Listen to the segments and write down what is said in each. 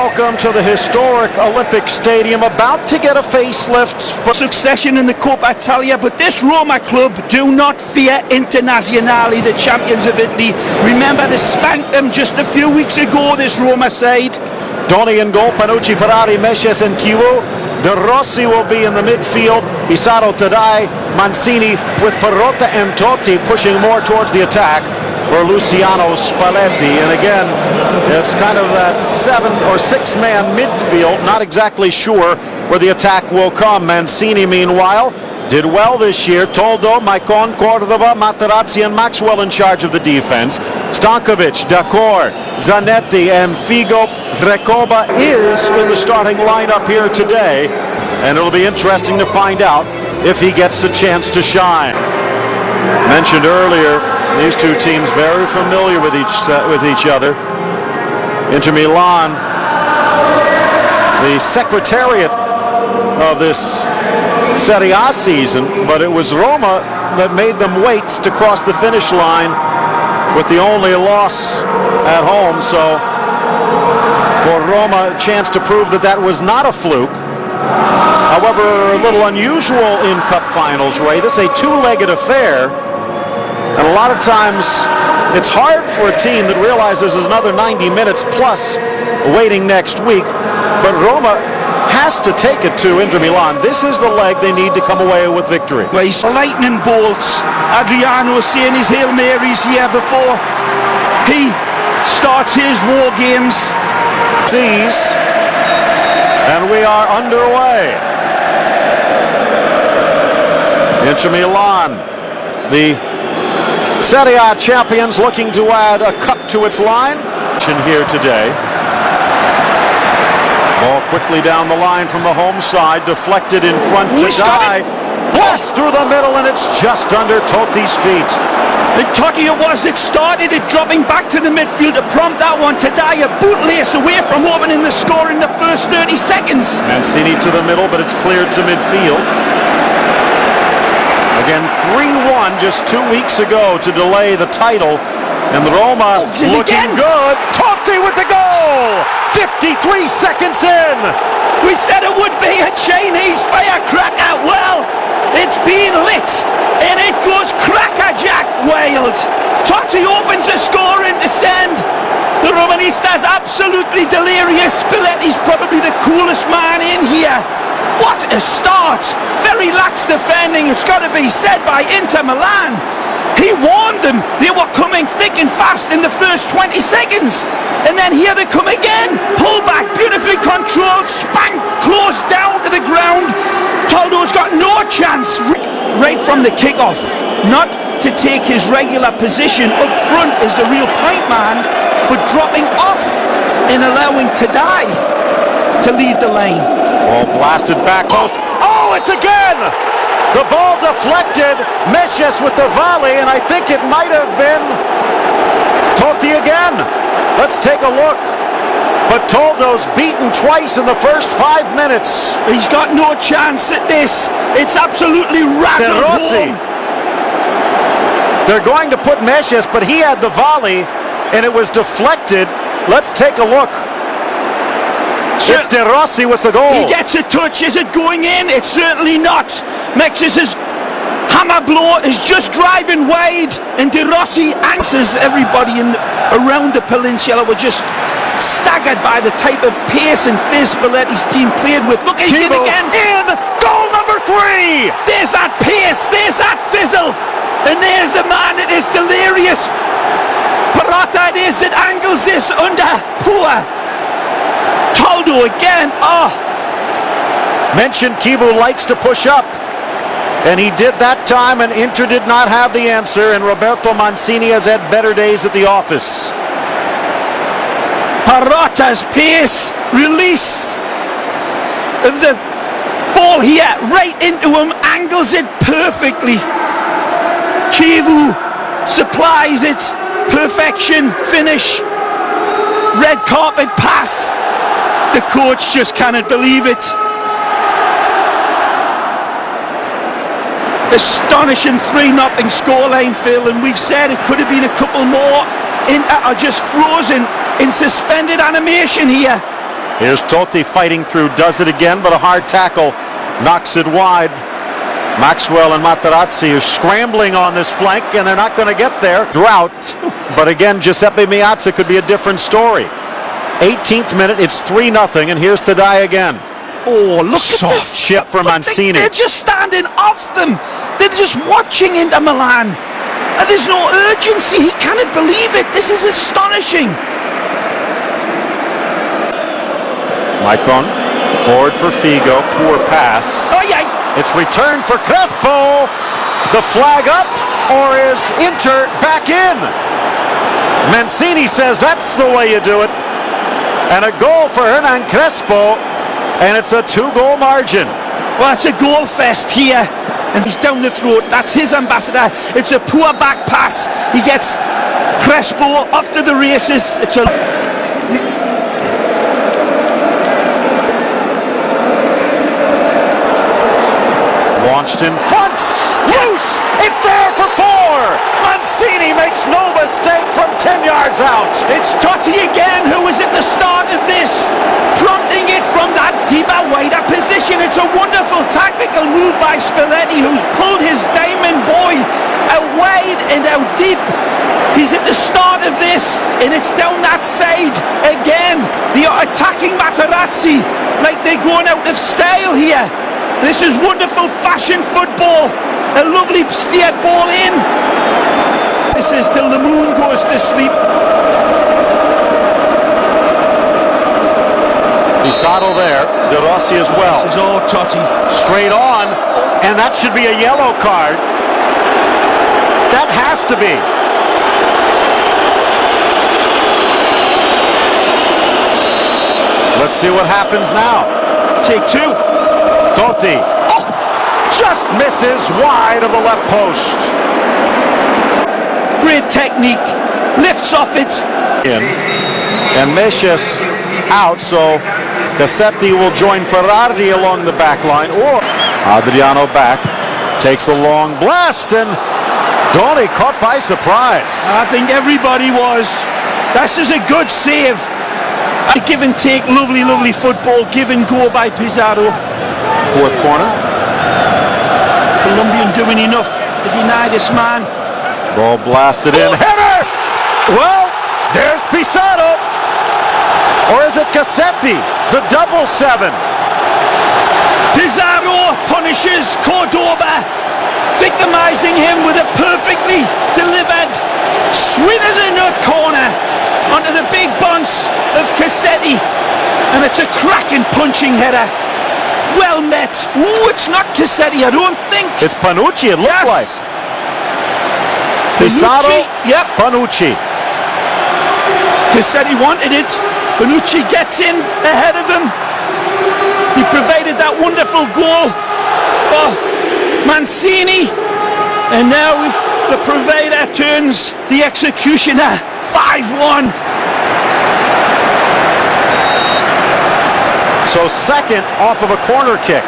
welcome to the historic Olympic Stadium, about to get a facelift. Succession in the Coppa Italia, but this Roma club do not fear Internazionale, the champions of Italy. Remember, they spanked them just a few weeks ago, this Roma side. Doni in goal, Panucci, Ferrari, Meshes and Kiwu. De Rossi will be in the midfield. Isaro, Tadai, Mancini with Perotta and Totti pushing more towards the attack for Luciano Spalletti. And again, it's kind of that 7 or 6 man midfield. Not exactly sure where the attack will come. Mancini, meanwhile, did well this year. Toldo, Maicon, Cordova, Materazzi and Maxwell in charge of the defense. Stankovic, Dacor, Zanetti and Figo. Recoba is in the starting lineup here today, and it'll be interesting to find out if he gets a chance to shine. Mentioned earlier, these two teams very familiar with each other. Inter Milan, the secretariat of this Serie A season, but it was Roma that made them wait to cross the finish line with the only loss at home. So for Roma, a chance to prove that that was not a fluke. However, a little unusual in cup finals, Ray. This is a two-legged affair, and a lot of times it's hard for a team that realizes there's another 90 minutes plus waiting next week, but Roma has to take it to Inter Milan. This is the leg they need to come away with victory. Well, he's lightning bolts. Adriano saying his Hail Marys here before he starts his war games. And we are underway. Inter Milan, the Serie A champions, looking to add a cup to its line here today. Ball quickly down the line from the home side, deflected in front to Dai. Pass through the middle, and it's just under Totti's feet. And Totti it was that started it, dropping back to the midfield to prompt that one. Tadai, a bootlace away from opening the score in the first 30 seconds. Mancini to the middle, but it's cleared to midfield. Again, 3-1 just 2 weeks ago to delay the title. And Roma looking good. Totti with the goal! 53 seconds in! We said it would be a Chinese firecracker. Well, it's been lit, and it goes crackerjack wild. Totti opens the score in descent. The Romanistas absolutely delirious. Spalletti's probably the coolest man in here. What a start! Very lax defending, it's got to be said, by Inter Milan. He warned them they were coming thick and fast in the first 20 seconds. And then here they come again. Pull back, beautifully controlled, spank, close down to the ground. Toldo's got no chance right from the kickoff. Not to take his regular position up front as the real point man, but dropping off and allowing Tadai to lead the lane. Ball blasted back post. Oh, it's again! The ball deflected. Meshes with the volley, and I think it might have been Totti again. Let's take a look. But Toldo's beaten twice in the first 5 minutes. He's got no chance at this. It's absolutely rattled home. They're going to put Meshes, but he had the volley, and it was deflected. Let's take a look. It's De Rossi with the goal. He gets a touch. Is it going in? It's certainly not. Mex's hammer blow is just driving wide, and De Rossi answers. Everybody around the peninsula were just staggered by the type of pace and fizz Spalletti's team played with. Look, he's in again. In! Goal number 3! There's that pace, there's that fizzle, and there's a man that is delirious. Perotta it is that angles this under poor Toldo again. Oh. Mentioned Kivu likes to push up, and he did that time, and Inter did not have the answer, and Roberto Mancini has had better days at the office. Perotta's pace, release of the ball here, right into him, angles it perfectly. Kivu supplies it, perfection, finish, red carpet pass. The coach just cannot believe it. Astonishing 3-0 scoreline, Phil, and we've said it could have been a couple more. Inter are just frozen in suspended animation here. Here's Totti fighting through, does it again, but a hard tackle knocks it wide. Maxwell and Materazzi are scrambling on this flank, and they're not going to get there. Drought, but again, Giuseppe Meazza could be a different story. 18th minute, it's 3-0, and here's Tadai again. Oh, look Soft at this chip from Mancini. They're just standing off them. They're just watching Inter Milan. And there's no urgency. He cannot believe it. This is astonishing. Maicon, forward for Figo, poor pass. Oh, yeah. It's returned for Crespo. The flag up, or is Inter back in? Mancini says that's the way you do it. And a goal for Hernan Crespo, and it's a 2-goal margin. Well, it's a goal fest here, and he's down the throat. That's his ambassador. It's a poor back pass. He gets Crespo off to the races. It's a... Launched in front, loose, it's there for 4. Mancini makes no mistake from 10 yards out. It's Totti again, who was at the start of this, prompting it from that deeper, wider position. It's a wonderful tactical move by Spalletti, who's pulled his diamond boy out wide and out deep. He's at the start of this, and it's down that side again. They are attacking Materazzi like they're going out of style here. This is wonderful fashion football. A lovely steered ball in. This is till the moon goes to sleep. Isato there, De Rossi as well. This is all Totti. Straight on, and that should be a yellow card. That has to be. Let's see what happens now. Take 2. Totti, just misses wide of the left post. Great technique, lifts off it. And Meshes out, so Cassetti will join Ferrari along the back line. Or Adriano back, takes the long blast, and Donny caught by surprise. I think everybody was. This is a good save. A give and take, lovely, lovely football. Give and go by Pizarro. Fourth corner. Colombian doing enough to deny this man. Ball blasted in. Header! Well, there's Pizarro. Or is it Cassetti? The 7-7. Pizarro punishes Cordoba, victimizing him with a perfectly delivered, sweet as a nut corner onto the big bunts of Cassetti. And it's a cracking punching header. Well met. Ooh, it's not Cassetti, I don't think. It's Panucci, it looked like. Pizarro, yep. Panucci. Cassetti wanted it. Panucci gets in ahead of him. He provided that wonderful goal for Mancini. And now the provider turns the executioner 5-1. So second off of a corner kick.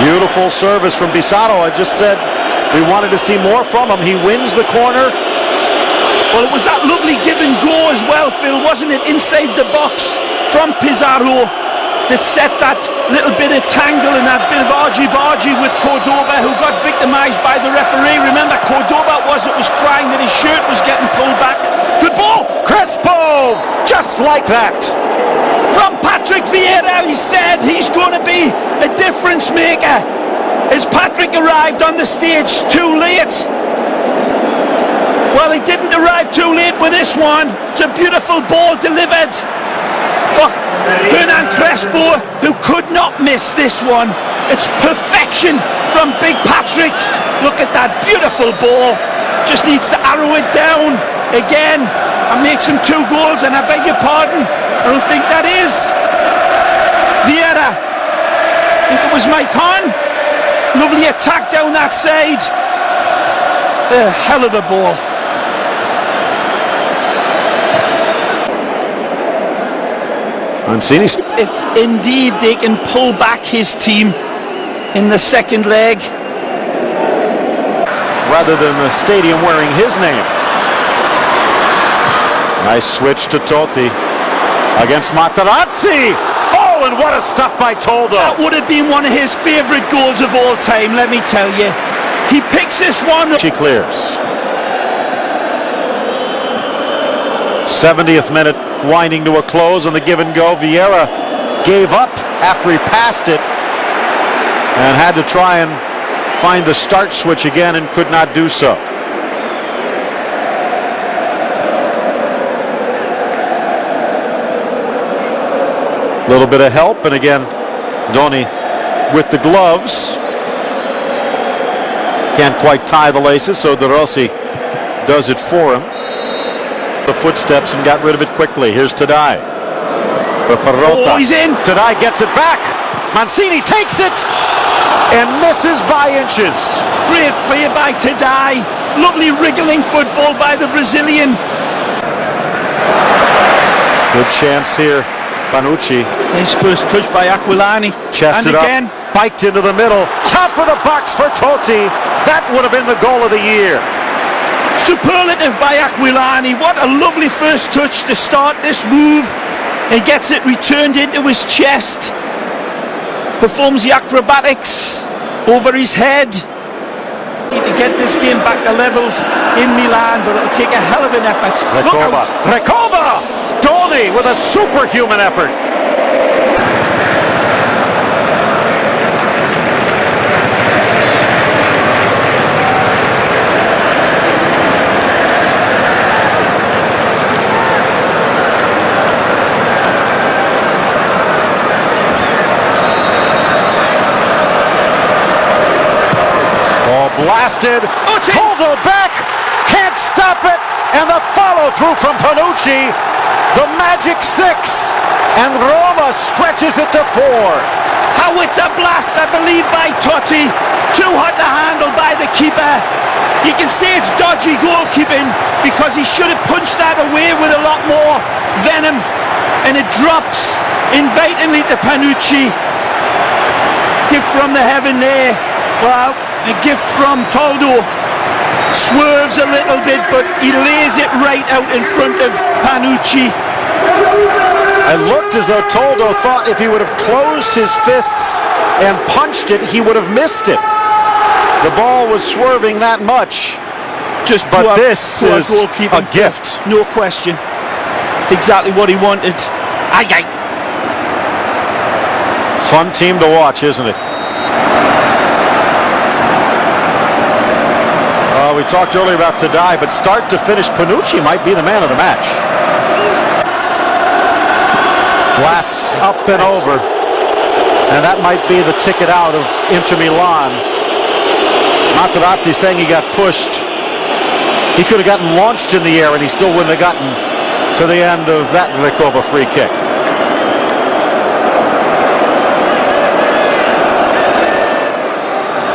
Beautiful service from Pizarro. I just said we wanted to see more from him. He wins the corner. Well, it was that lovely give and go as well, Phil, wasn't it? Inside the box from Pizarro that set that little bit of tangle and that bit of argy-bargy with Cordoba, who got victimized by the referee. Remember, Cordoba was crying that his shirt was getting pulled back. Good ball! Crespo! Just like that. From Patrick Vieira, he said he's going to be a difference maker. As Patrick arrived on the stage too late. Well, he didn't arrive too late with this one. It's a beautiful ball delivered for Hernan Crespo, who could not miss this one. It's perfection from Big Patrick. Look at that beautiful ball. Just needs to arrow it down again and makes him 2 goals. And I beg your pardon, I don't think that is Vieira. I think it was Maicon. Lovely attack down that side. A hell of a ball. Mancini. If indeed they can pull back his team in the second leg. rather than the stadium wearing his name. Nice switch to Totti against Materazzi. Oh, and what a stop by Toldo. That would have been one of his favourite goals of all time, let me tell you. He picks this one. She clears. 70th minute winding to a close on the give and go. Vieira gave up after he passed it and had to try and find the start switch again and could not do so. A little bit of help, and again Doni with the gloves. Can't quite tie the laces, so De Rossi does it for him. The footsteps and got rid of it quickly. Here's Tadai. Oh, he's in. Tadai gets it back. Mancini takes it and misses by inches. Great play by Tadai. Lovely wriggling football by the Brazilian. Good chance here. Bonucci. His first touch by Aquilani. Chested and again, up, biked into the middle. Top of the box for Totti. That would have been the goal of the year. Superlative by Aquilani. What a lovely first touch to start this move. He gets it returned into his chest. Performs the acrobatics over his head. To get this game back to levels in Milan, but it'll take a hell of an effort. Recoba! Doni with a superhuman effort. Blasted. Toldo back. Can't stop it. And the follow through from Panucci. The magic 6. And Roma stretches it to 4. How it's a blast, I believe, by Totti. Too hot to handle by the keeper. You can say it's dodgy goalkeeping because he should have punched that away with a lot more venom. And it drops invitingly to Panucci. Gift from the heaven there. Well, a gift from Toldo. Swerves a little bit, but he lays it right out in front of Panucci. It looked as though Toldo thought if he would have closed his fists and punched it, he would have missed it. The ball was swerving that much. But this is a gift. No question. It's exactly what he wanted. Aye, aye. Fun team to watch, isn't it? We talked earlier about Tadai, but start to finish, Panucci might be the man of the match. Blasts up and over, and that might be the ticket out of Inter Milan. Materazzi saying he got pushed. He could have gotten launched in the air, and he still wouldn't have gotten to the end of that Recoba free kick.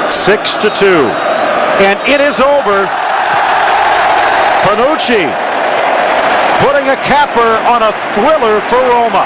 Six to 2. And it is over. Panucci putting a capper on a thriller for Roma.